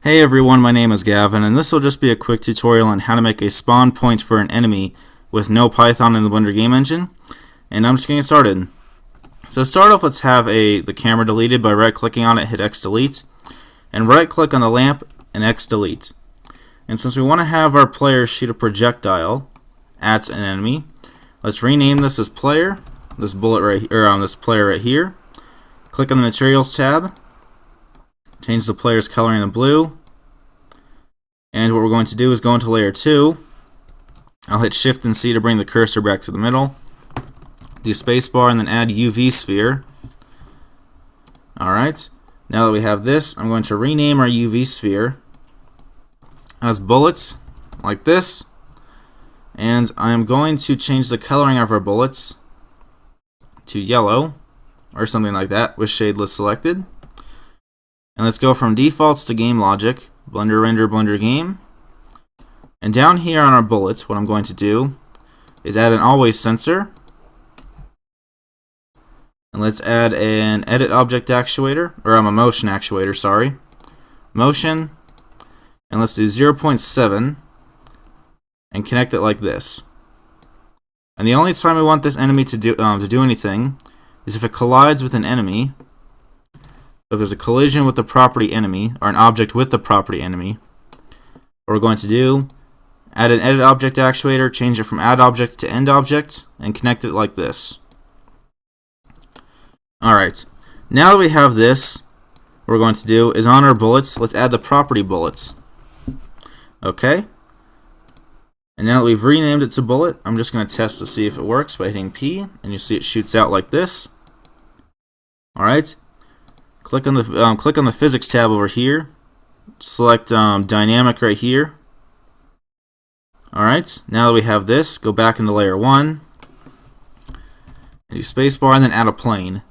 Hey everyone, my name is Gavin, and this will just be a quick tutorial on how to make a spawn point for an enemy with no Python in the Blender game engine. And I'm just getting started. So to start off, let's have the camera deleted by right-clicking on it, hit X delete, and right-click on the lamp and X delete. And since we want to have our player shoot a projectile at an enemy, let's rename this as player. This bullet right here, or this player right here. Click on the Materials tab. Change the player's coloring to blue. And what we're going to do is go into layer 2. I'll hit Shift and C to bring the cursor back to the middle. Do spacebar and then add UV sphere. Alright, now that we have this, I'm going to rename our UV sphere as bullets, like this. And I'm going to change the coloring of our bullets to yellow, or something like that, with shadeless selected. And let's go from defaults to game logic, Blender render, Blender game. And down here on our bullets, what I'm going to do is add an always sensor. And let's add an edit object actuator, or a motion actuator, sorry. Motion, and let's do 0.7 and connect it like this. And the only time we want this enemy to do anything is if it collides with an enemy. If there's a collision with the property enemy, or an object with the property enemy, what we're going to do, add an edit object actuator, change it from add object to end object, and connect it like this. Alright, now that we have this, what we're going to do is on our bullets, let's add the property bullets. Okay? And now that we've renamed it to bullet, I'm just going to test to see if it works by hitting P, and you see it shoots out like this. Alright? Click on the physics tab over here. Select dynamic right here. Alright, now that we have this, go back into layer 1. And do spacebar and then add a plane.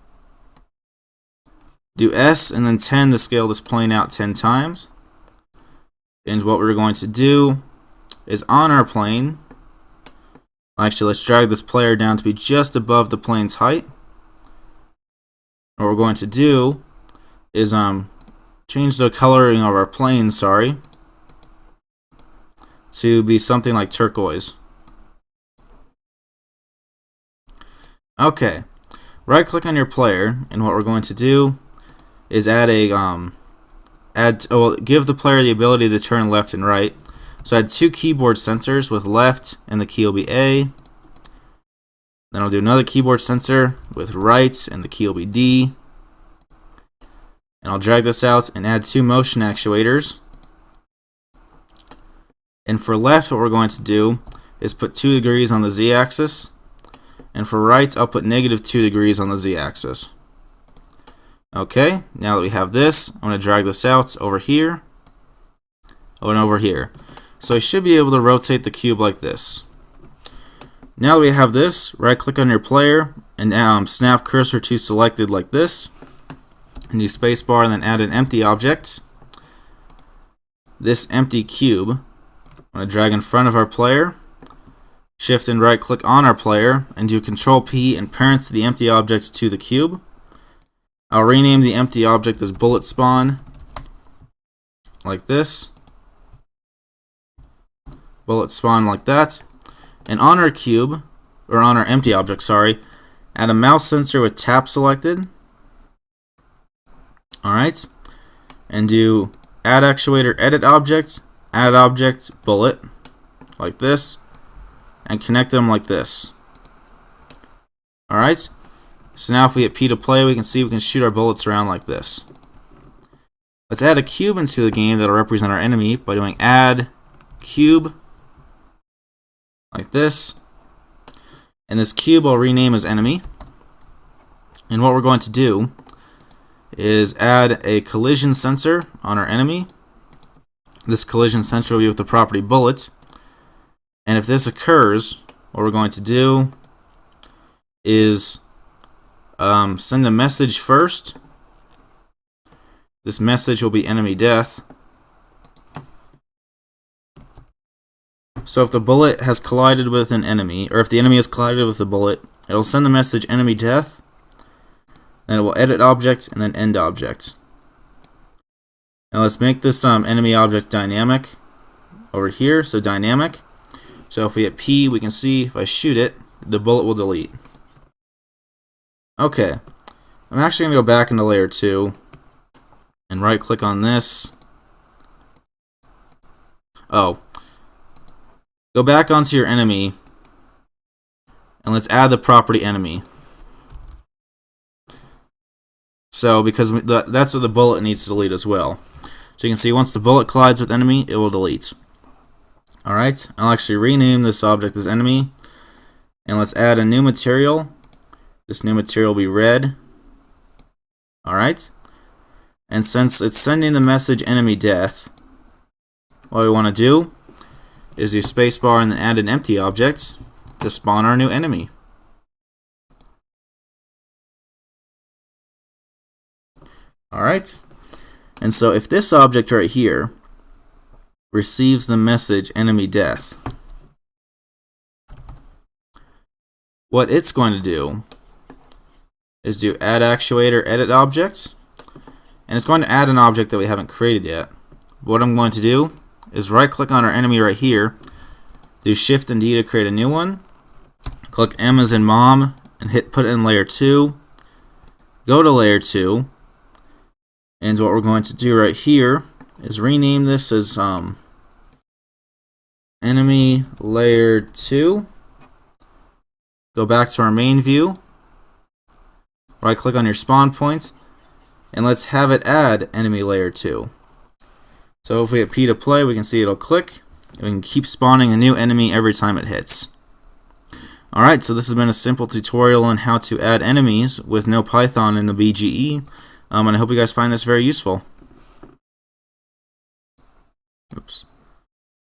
Do S and then 10 to scale this plane out 10 times. And what we're going to do is on our plane, actually let's drag this player down to be just above the plane's height. What we're going to do is change the coloring of our plane, to be something like turquoise. Okay, right click on your player, and what we're going to do is add give the player the ability to turn left and right. So add 2 keyboard sensors with left, and the key will be A. Then I'll do another keyboard sensor with right, and the key will be D. And I'll drag this out and add 2 motion actuators. And for left, what we're going to do is put 2 degrees on the z-axis. And for right, I'll put -2 degrees on the z-axis. Okay, now that we have this, I'm going to drag this out over here. And over here. So I should be able to rotate the cube like this. Now that we have this, right click on your player and snap cursor to selected like this. And do spacebar and then add an empty object. This empty cube, I'm going to drag in front of our player. Shift and right click on our player and do Control P and parent the empty object to the cube. I'll rename the empty object as bullet spawn, like this. Bullet spawn like that. And on our cube, or on our empty object, sorry, add a mouse sensor with tap selected. Alright, and do add actuator edit objects, add object, bullet, like this, and connect them like this. Alright, so now if we hit P to play, we can see we can shoot our bullets around like this. Let's add a cube into the game that will represent our enemy by doing add cube, like this. And this cube I'll rename as enemy. And what we're going to do is add a collision sensor on our enemy. This collision sensor will be with the property bullet. And if this occurs, what we're going to do is send a message first. This message will be enemy death. So if the bullet has collided with an enemy, or if the enemy has collided with the bullet, it'll send the message enemy death. Then it will edit object and then end object. Now let's make this enemy object dynamic over here. So dynamic. So if we hit P, we can see if I shoot it, the bullet will delete. Okay. I'm actually going to go back into layer 2 and right click on this. Oh. Go back onto your enemy and let's add the property enemy. So because that's what the bullet needs to delete as well. So you can see once the bullet collides with enemy, it will delete. Alright, I'll actually rename this object as enemy. And let's add a new material. This new material will be red. Alright. And since it's sending the message enemy death, what we want to do is do spacebar and then add an empty object to spawn our new enemy. Alright. And so if this object right here receives the message enemy death, what it's going to do is do add actuator edit objects, and it's going to add an object that we haven't created yet. What I'm going to do is right click on our enemy right here, do shift and D to create a new one, click M as in mom and hit put it in layer 2, go to layer 2, and what we're going to do right here is rename this as enemy layer 2, go back to our main view, right click on your spawn points, and let's have it add enemy layer 2. So if we hit P to play, we can see it'll click, and we can keep spawning a new enemy every time it hits. Alright, so this has been a simple tutorial on how to add enemies with no Python in the BGE, and I hope you guys find this very useful. Oops.